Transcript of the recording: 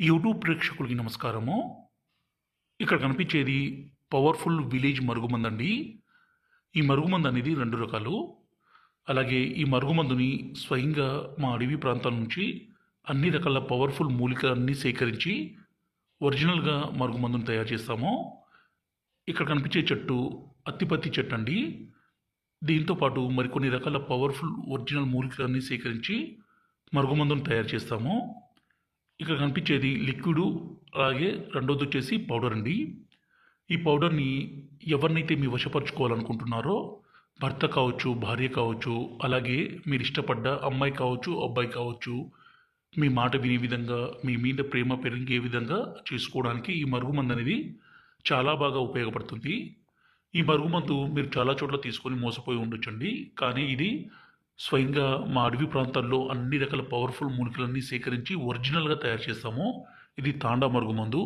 YouTube ప్రేక్షకులకి నమస్కారము. ఇక్కడ కనిపించేది పవర్ఫుల్ విలేజ్ మరుగుమందండి. ఈ మరుగుమందు అనేది 2 రకాలు. అలాగే ఈ మరుగుమందుని స్వయంగా మా అడవి ప్రాంతాల నుంచి అన్ని రకాల పవర్ఫుల్ మూలికలన్నీ సేకరించి ఒరిజినల్‌గా మరుగుమందుని తయారు చేస్తాము. ఇక్కడ కనిపించే చెట్టు అత్తిపత్తి చెట్టు అండి. దీంతో పాటు మరికొన్ని రకాల పవర్ఫుల్ ఒరిజినల్ మూలికలన్నీ సేకరించి మరుగుమందుని తయారు చేస్తాము. ఇక్కడ కనిపించేది లిక్విడు, అలాగే రెండోదొచ్చేసి పౌడర్ అండి. ఈ పౌడర్‌ని ఎవరినైతే మీ వశపరుచుకోవాలనుకుంటున్నారో భర్త కావచ్చు, భార్య కావచ్చు, అలాగే మీరిష్టపడ్డ అమ్మాయి కావచ్చు, అబ్బాయి కావచ్చు, మీ మాట వినే విధంగా, మీ మీద ప్రేమ పెరిగే విధంగా చేసుకోవడానికి ఈ మరుగుమందు అనేది చాలా బాగా ఉపయోగపడుతుంది. ఈ మరుగుమందు మీరు చాలా చోట్ల తీసుకొని మోసపోయి ఉండొచ్చండి. కానీ ఇది స్వయంగా మా అడవి ప్రాంతాల్లో అన్ని రకాల పవర్ఫుల్ మూలికలన్నీ సేకరించి ఒరిజినల్‌గా తయారు చేస్తాము. ఇది తాండా మరుగుమందు.